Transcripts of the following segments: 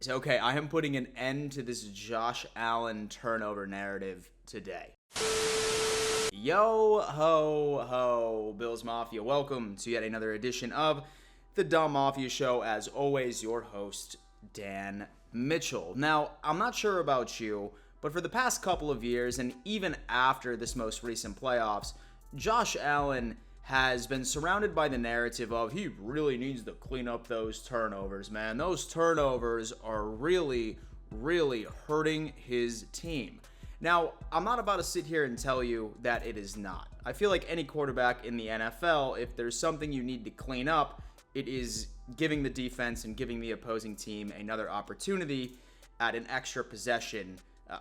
Okay, I am putting an end to this Josh Allen turnover narrative today. Yo ho ho, Bills Mafia. Welcome to yet another edition of the Dumb Mafia Show. As always, your host, Dan Mitchell. Now, I'm not sure about you, but for the past couple of years, and even after this most recent playoffs, Josh Allen has been surrounded by the narrative of he really needs to clean up those turnovers, man. Those turnovers are really hurting his team. Now, I'm not about to sit here and tell you that it is not. I feel like any quarterback in the NFL, if there's something you need to clean up, it is giving the defense and giving the opposing team another opportunity at an extra possession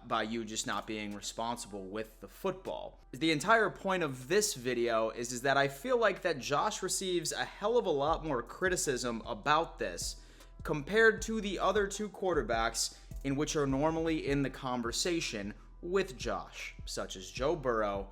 by you just not being responsible with the football. The entire point of this video is that I feel like that Josh receives a hell of a lot more criticism about this compared to the other two quarterbacks in which are normally in the conversation with Josh, such as Joe Burrow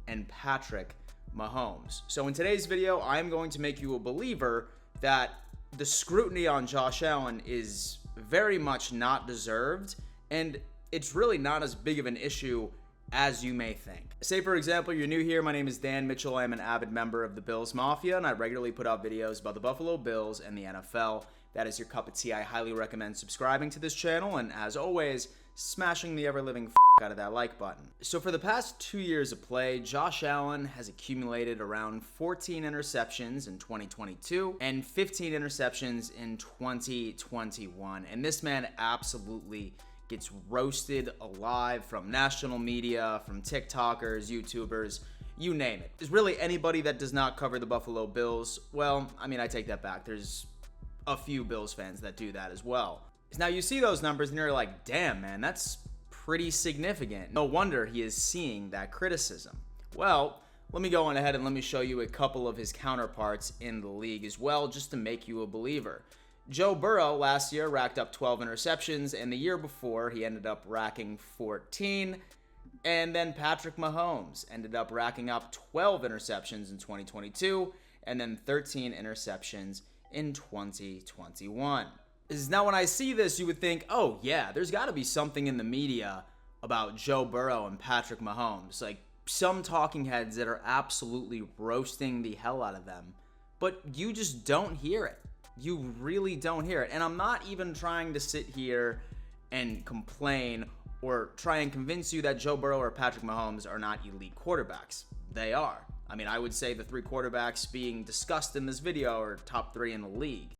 and Patrick Mahomes. So in today's video, I'm going to make you a believer that the scrutiny on Josh Allen is very much not deserved, and it's really not as big of an issue as you may think. Say, for example, you're new here. My name is Dan Mitchell. I'm an avid member of the Bills Mafia, and I regularly put out videos about the Buffalo Bills and the NFL. That is your cup of tea. I highly recommend subscribing to this channel, and as always, smashing the ever-living out of that like button. So for the past 2 years of play, Josh Allen has accumulated around 14 interceptions in 2022 and 15 interceptions in 2021. And this man absolutely gets roasted alive from national media, from TikTokers, YouTubers, you name it. There's really anybody that does not cover the Buffalo Bills. Well, I mean, I take that back. There's a few Bills fans that do that as well. Now you see those numbers and you're like, damn, man, that's pretty significant. No wonder he is seeing that criticism. Well, let me go on ahead and let me show you a couple of his counterparts in the league as well, just to make you a believer. Joe Burrow last year racked up 12 interceptions, and the year before he ended up racking 14. And then Patrick Mahomes ended up racking up 12 interceptions in 2022 and then 13 interceptions in 2021. Now, when I see this, you would think, oh, yeah, there's got to be something in the media about Joe Burrow and Patrick Mahomes. Like, some talking heads that are absolutely roasting the hell out of them. But you just don't hear it. You really don't hear it. And I'm not even trying to sit here and complain or try and convince you that Joe Burrow or Patrick Mahomes are not elite quarterbacks. They are. I mean, I would say the three quarterbacks being discussed in this video are top 3 in the league.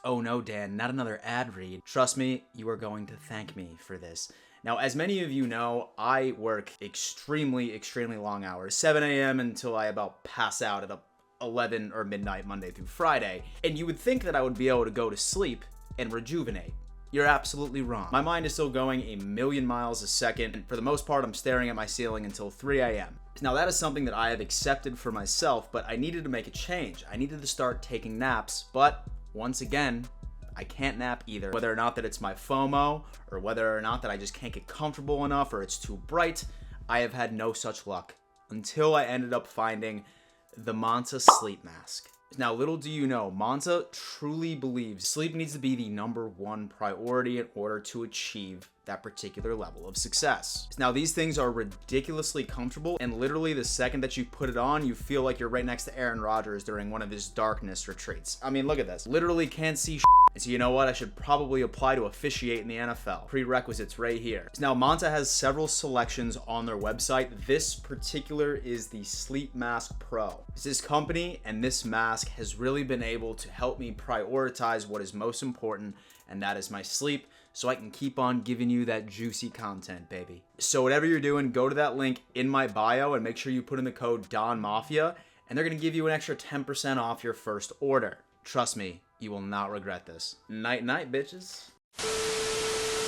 Oh no, Dan, not another ad read. Trust me, you are going to thank me for this. Now, as many of you know, I work extremely long hours, 7 a.m. until I about pass out at 11 or midnight Monday through Friday. And you would think that I would be able to go to sleep and rejuvenate. You're absolutely wrong. My mind is still going a million miles a second, and for the most part, I'm staring at my ceiling until 3 a.m. Now, that is something that I have accepted for myself, but I needed to make a change. I needed to start taking naps, but once again, I can't nap either. Whether or not that it's my FOMO, or whether or not that I just can't get comfortable enough, or it's too bright, I have had no such luck until I ended up finding the Manta sleep mask. Now, little do you know, Manta truly believes sleep needs to be the #1 priority in order to achieve that particular level of success. Now, these things are ridiculously comfortable, and literally the second that you put it on, you feel like you're right next to Aaron Rodgers during one of his darkness retreats. I mean, look at this. Literally can't see shit. And so you know what? I should probably apply to officiate in the NFL. Prerequisites right here. Now, Manta has several selections on their website. This particular is the Sleep Mask Pro. This company and this mask has really been able to help me prioritize what is most important, and that is my sleep, so I can keep on giving you that juicy content, baby. So whatever you're doing, go to that link in my bio and make sure you put in the code DONMAFIA, and they're going to give you an extra 10% off your first order. Trust me, you will not regret this. Night night, bitches.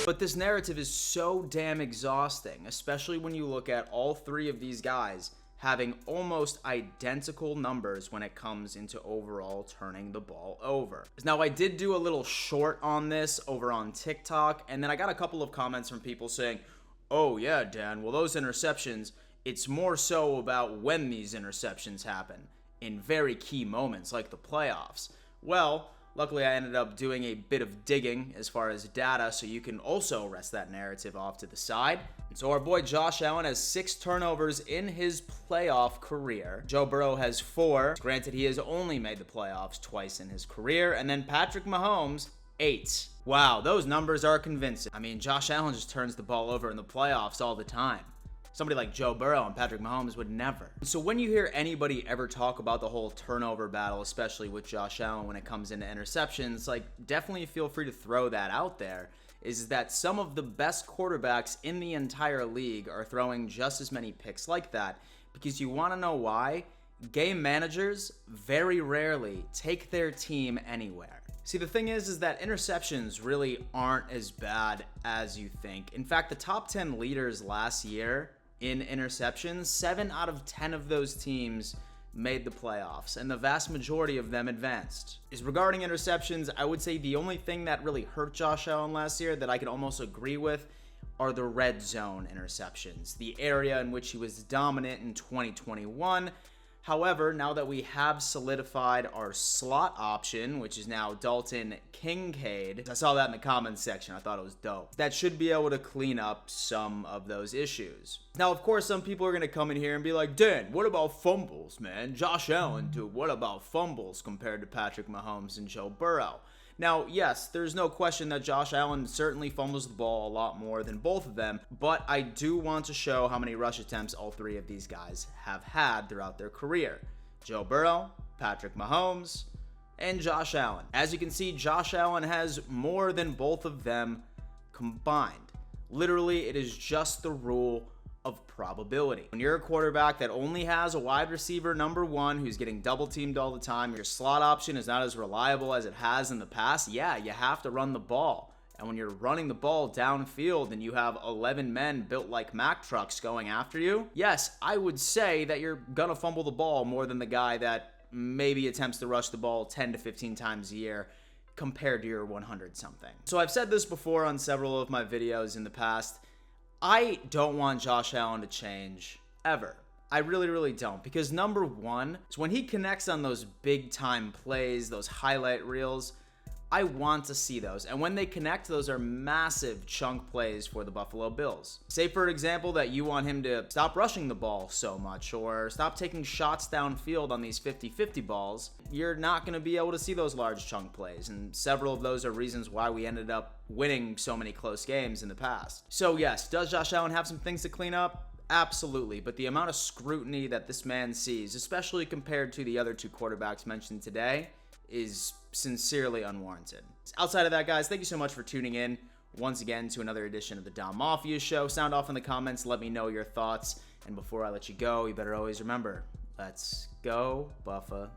But this narrative is so damn exhausting, especially when you look at all three of these guys having almost identical numbers when it comes into overall turning the ball over. Now, I did do a little short on this over on TikTok, and then I got a couple of comments from people saying, oh yeah, Dan, well, those interceptions, it's more so about when these interceptions happen in very key moments like the playoffs. Well, Luckily, I ended up doing a bit of digging as far as data, so you can also rest that narrative off to the side. And so our boy Josh Allen has 6 turnovers in his playoff career. Joe Burrow has 4. Granted, he has only made the playoffs twice in his career. And then Patrick Mahomes, 8. Wow, those numbers are convincing. I mean, Josh Allen just turns the ball over in the playoffs all the time. Somebody like Joe Burrow and Patrick Mahomes would never. So when you hear anybody ever talk about the whole turnover battle, especially with Josh Allen when it comes into interceptions, like, definitely feel free to throw that out there, is that some of the best quarterbacks in the entire league are throwing just as many picks like that. Because you want to know why? Game managers very rarely take their team anywhere. See, the thing is that interceptions really aren't as bad as you think. In fact, the top 10 leaders last year in interceptions, 7 out of 10 of those teams made the playoffs, and the vast majority of them advanced. Regarding interceptions, I would say the only thing that really hurt Josh Allen last year that I could almost agree with are the red zone interceptions, the area in which he was dominant in 2021. However, now that we have solidified our slot option, which is now Dalton Kincaid, I saw that in the comments section. I thought it was dope. That should be able to clean up some of those issues. Now, of course, some people are going to come in here and be like, Dan, what about fumbles, man? Josh Allen, dude, what about fumbles compared to Patrick Mahomes and Joe Burrow? Now, yes, there's no question that Josh Allen certainly fumbles the ball a lot more than both of them, but I do want to show how many rush attempts all 3 of these guys have had throughout their career. Joe Burrow, Patrick Mahomes, and Josh Allen. As you can see, Josh Allen has more than both of them combined. Literally, it is just the rule of probability. When you're a quarterback that only has a wide receiver number 1 who's getting double teamed all the time, your slot option is not as reliable as it has in the past, yeah, you have to run the ball. And when you're running the ball downfield and you have 11 men built like Mack trucks going after you, yes, I would say that you're gonna fumble the ball more than the guy that maybe attempts to rush the ball 10 to 15 times a year compared to your 100 something. So I've said this before on several of my videos in the past. I don't want Josh Allen to change, ever. I really, really don't. Because number 1 is when he connects on those big-time plays, those highlight reels, I want to see those. And when they connect, those are massive chunk plays for the Buffalo Bills. Say, for example, that you want him to stop rushing the ball so much or stop taking shots downfield on these 50-50 balls. You're not going to be able to see those large chunk plays. And several of those are reasons why we ended up winning so many close games in the past. So yes, does Josh Allen have some things to clean up? Absolutely, but the amount of scrutiny that this man sees, especially compared to the other 2 quarterbacks mentioned today, is sincerely unwarranted. Outside of that, guys, thank you so much for tuning in once again to another edition of the Dom Mafia Show. Sound off in the comments, let me know your thoughts, and before I let you go, you better always remember, let's go Buffalo.